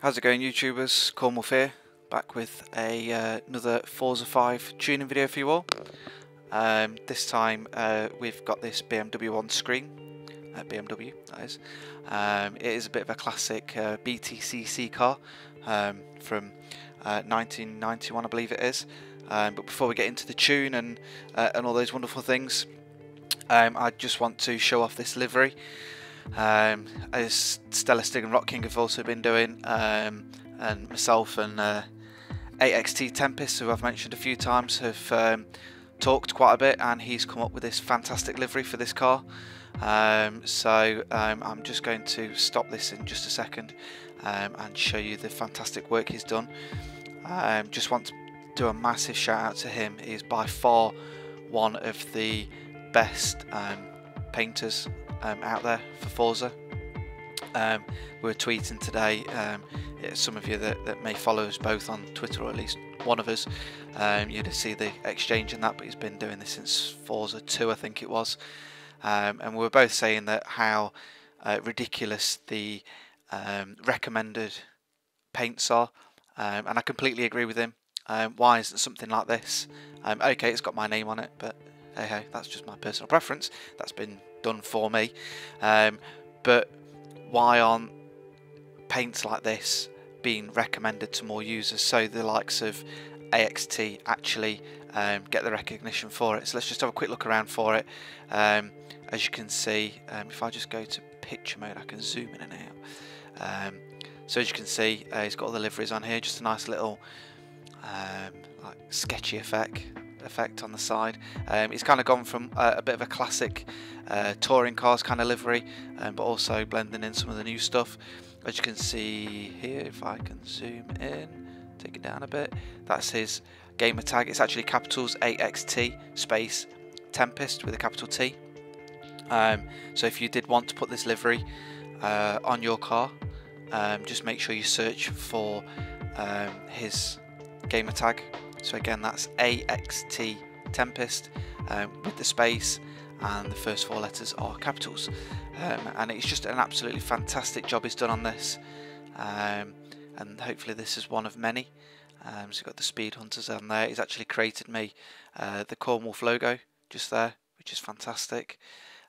How's it going, YouTubers? Cornwall here, back with another Forza 5 tuning video for you all. This time we've got this BMW on screen, BMW that is. It is a bit of a classic BTCC car from 1991, I believe it is. But before we get into the tune and all those wonderful things, I just want to show off this livery. As Stellistig and Rock King have also been doing, and myself and AXT Tempest, who I've mentioned a few times, have talked quite a bit, and he's come up with this fantastic livery for this car. So I'm just going to stop this in just a second and show you the fantastic work he's done. Just want to do a massive shout out to him. He is by far one of the best painters out there for Forza. We were tweeting today, some of you that may follow us both on Twitter, or at least one of us, you'd see the exchange in that, but he's been doing this since Forza 2, I think it was, and we were both saying that how ridiculous the recommended paints are, and I completely agree with him. Why isn't something like this? Okay, it's got my name on it, but hey, that's just my personal preference. That's been done for me. But why aren't paints like this being recommended to more users, so the likes of AXT actually get the recognition for it? So let's just have a quick look around for it. As you can see, if I just go to picture mode, I can zoom in and out. So as you can see, he's got all the liveries on here, just a nice little like sketchy effect on the side. It's kind of gone from a bit of a classic touring cars kind of livery, but also blending in some of the new stuff. As you can see here, if I can zoom in, take it down a bit, that's his gamer tag. It's actually capitals AXT space Tempest with a capital T. So if you did want to put this livery on your car, just make sure you search for his gamer tag. So again, that's AXT Tempest with the space, and the first four letters are capitals. And it's just an absolutely fantastic job he's done on this, and hopefully this is one of many. So you've got the Speed Hunters on there. He's actually created me the Cornwall logo just there, which is fantastic,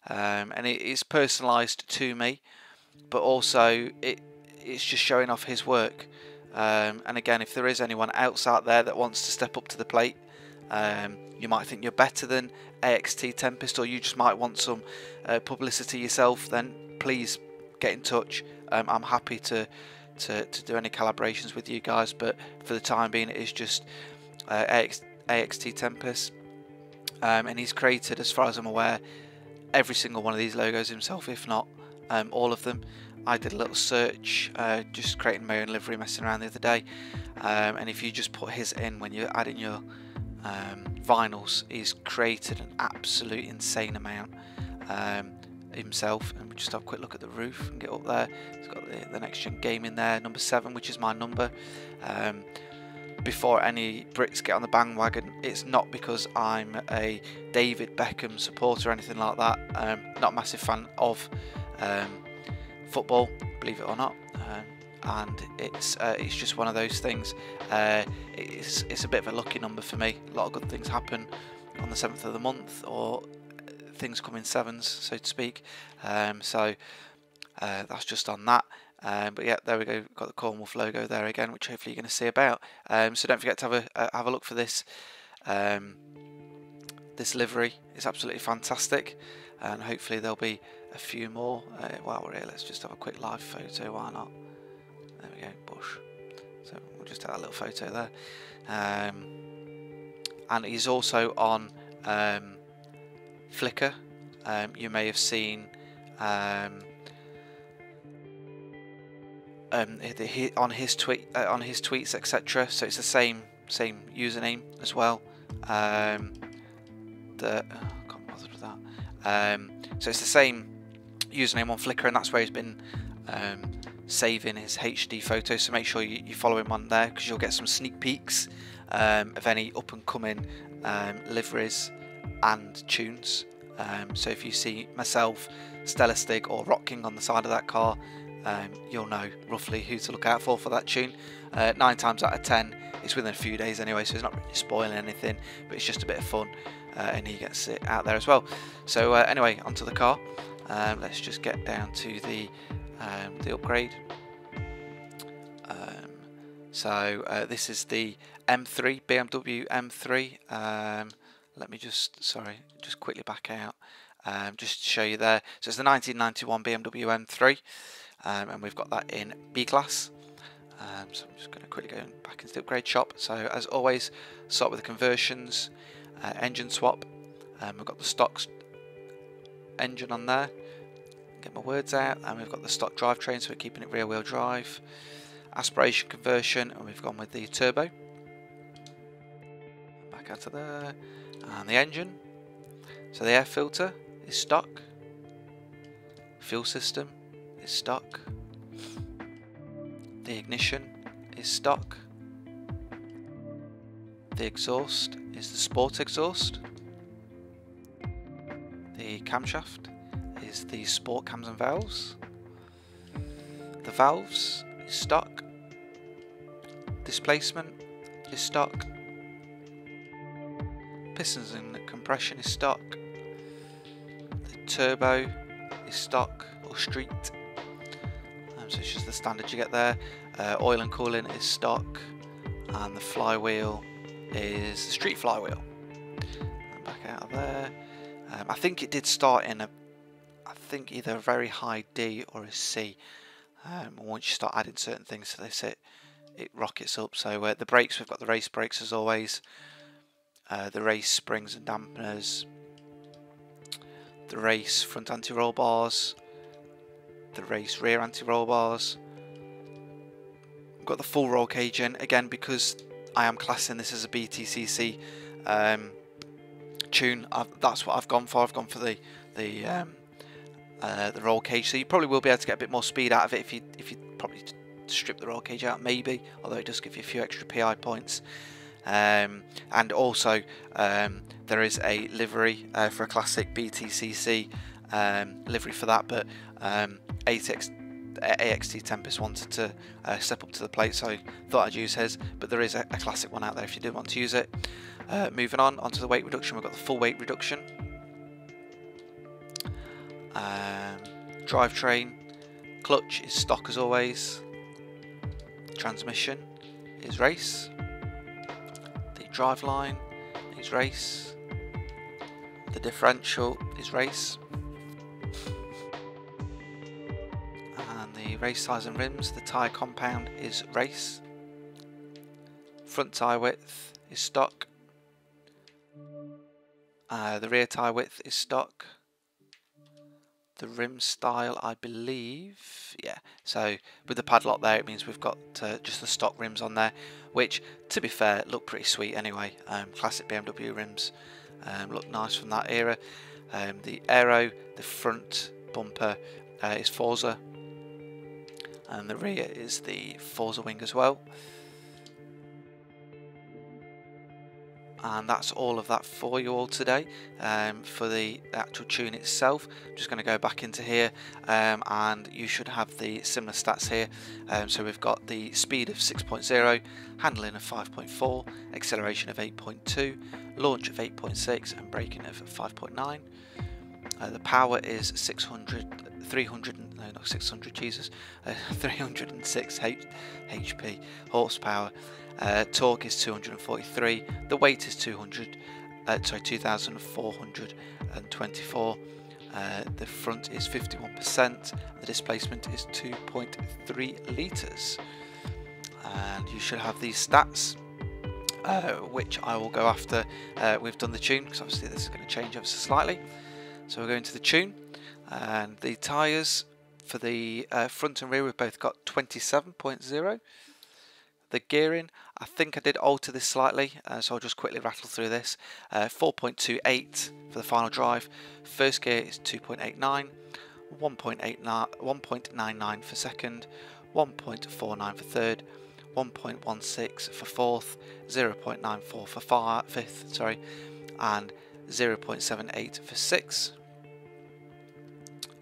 and it is personalised to me, but also it's just showing off his work. And again, if there is anyone else out there that wants to step up to the plate, you might think you're better than AXT Tempest, or you just might want some publicity yourself, then please get in touch. I'm happy to do any collaborations with you guys, but for the time being it is just AXT Tempest, and he's created, as far as I'm aware, every single one of these logos himself, if not all of them. I did a little search, just creating my own livery, messing around the other day, and if you just put his in when you're adding your vinyls, he's created an absolute insane amount himself. And we just have a quick look at the roof and get up there. He's got the next gen game in there, number 7, which is my number. Before any Brits get on the bandwagon, it's not because I'm a David Beckham supporter or anything like that. Not a massive fan of football, believe it or not, and it's just one of those things. It's a bit of a lucky number for me. A lot of good things happen on the 7th of the month, or things come in sevens, so to speak. So that's just on that. But yeah, there we go. Got the Cornwall logo there again, which hopefully you're going to see about. So don't forget to have a look for this this livery. It's absolutely fantastic, and hopefully there'll be a few more. While we're here, let's just have a quick live photo, why not? There we go, bush. So we'll just take that little photo there. And he's also on Flickr. You may have seen on his tweets, etc. So it's the same username as well. I can't bother with that. So it's the same username on Flickr, and that's where he's been saving his HD photos. So make sure you follow him on there, because you'll get some sneak peeks of any up and coming liveries and tunes. So if you see myself, Stellistig or Rock King on the side of that car, you'll know roughly who to look out for that tune. 9 times out of 10 it's within a few days anyway, so it's not really spoiling anything, but it's just a bit of fun, and he gets it out there as well. So anyway, onto the car. Let's just get down to the upgrade. So this is the M3, BMW M3. Let me just quickly back out, just to show you there. So it's the 1991 BMW M3, and we've got that in B class. So I'm just going to quickly go back into the upgrade shop. So as always, start with the conversions, engine swap. We've got the stock engine on there. Get my words out, and we've got the stock drivetrain, so we're keeping it rear wheel drive. Aspiration conversion, and we've gone with the turbo. Back out of there, and the engine. So the air filter is stock. Fuel system is stock. The ignition is stock. The exhaust is the sport exhaust. The camshaft is the sport cams and valves. The valves is stock. Displacement is stock. Pistons and compression is stock. The turbo is stock or street. So it's just the standard you get there. Oil and cooling is stock, and the flywheel is the street flywheel. And back out of there. I think it did start in either a very high D or a C. Once you start adding certain things to this, it rockets up. So the brakes, we've got the race brakes as always. The race springs and dampeners. The race front anti-roll bars. The race rear anti-roll bars. I've got the full roll cage in again because I am classing this as a BTCC tune. That's what I've gone for. I've gone for the roll cage. So you probably will be able to get a bit more speed out of it if you probably strip the roll cage out, maybe. Although it does give you a few extra PI points. And also there is a livery for a classic BTCC livery for that, but AXT Tempest wanted to step up to the plate, so I thought I'd use his, but there is a classic one out there if you did want to use it. Moving on onto the weight reduction, we've got the full weight reduction. Drivetrain, clutch is stock as always. Transmission is race. The driveline is race. The differential is race. The race size and rims, the tyre compound is race. Front tyre width is stock. The rear tyre width is stock. The rim style, I believe, yeah. So with the padlock there, it means we've got just the stock rims on there, which, to be fair, look pretty sweet anyway. Classic BMW rims look nice from that era. The aero, the front bumper is Forza. And the rear is the Forza wing as well. And that's all of that for you all today. For the actual tune itself, I'm just going to go back into here, and you should have the similar stats here. So we've got the speed of 6.0, handling of 5.4, acceleration of 8.2, launch of 8.6, and braking of 5.9. The power is 306 HP horsepower. Torque is 243. The weight is 2,424. The front is 51%. The displacement is 2.3 litres. And you should have these stats, which I will go after we've done the tune, because obviously this is going to change ever so slightly. So we're going to the tune, and the tyres for the front and rear, we've both got 27.0. The gearing, I think I did alter this slightly, so I'll just quickly rattle through this. 4.28 for the final drive. First gear is 2.89, 1.99 for second, 1.49 for third, 1.16 for fourth, 0.94 for fifth, sorry, and 0.78 for sixth.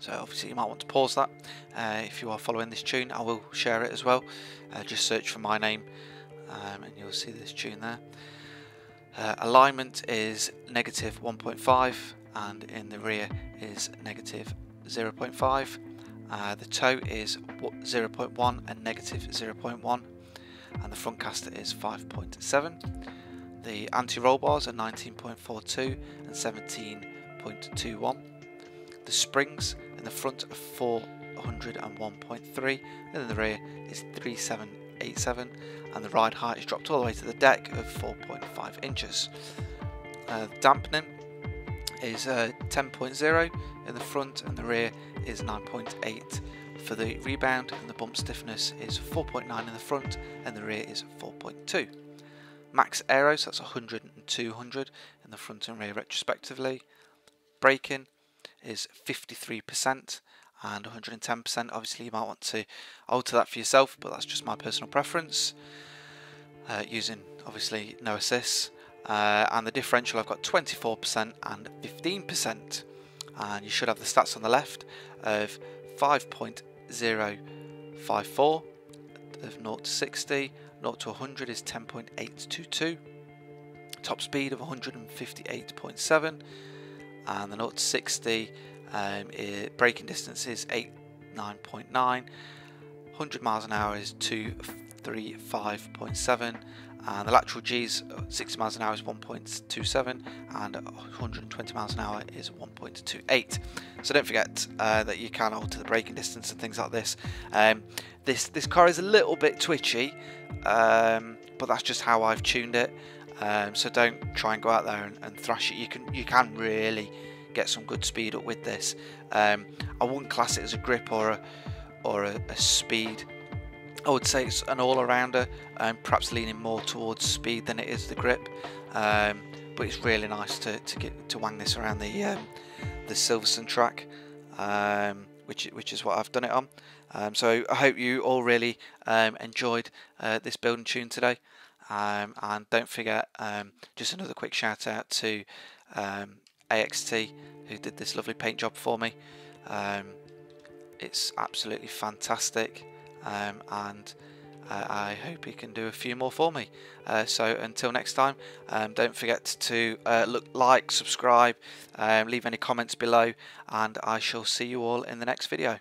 so obviously you might want to pause that. If you are following this tune, I will share it as well. Just search for my name and you'll see this tune there. Alignment is negative 1.5 and in the rear is negative 0.5. The toe is 0.1 and negative 0.1, and the front caster is 5.7. The anti-roll bars are 19.42 and 17.21. The springs in the front are 401.3 and in the rear is 3787, and the ride height is dropped all the way to the deck of 4.5 inches. Dampening is 10.0 in the front and the rear is 9.8. For the rebound, and the bump stiffness is 4.9 in the front and the rear is 4.2. Max aero, so that's 100 and 200 in the front and rear respectively. Braking is 53% and 110%. Obviously you might want to alter that for yourself, but that's just my personal preference, using obviously no assists. And the differential, I've got 24% and 15%, and you should have the stats on the left of 5.054 of 0 to 60. 0 to 100 is 10.822, top speed of 158.7, and the 0 to 60 braking distance is 9.9. 100 miles an hour is 235.7, and the lateral G's 60 miles an hour is 1.27, and 120 miles an hour is 1.28. So don't forget that you can alter the braking distance and things like this. This car is a little bit twitchy, but that's just how I've tuned it. So don't try and go out there and thrash it. You can really get some good speed up with this. I wouldn't class it as a grip or a speed. I would say it's an all-arounder, perhaps leaning more towards speed than it is the grip. But it's really nice to get to wang this around the Silverstone track, which is what I've done it on. So I hope you all really enjoyed this build and tune today. And don't forget, just another quick shout out to AXT, who did this lovely paint job for me. It's absolutely fantastic, and I hope he can do a few more for me. So until next time, don't forget to like, subscribe, leave any comments below, and I shall see you all in the next video.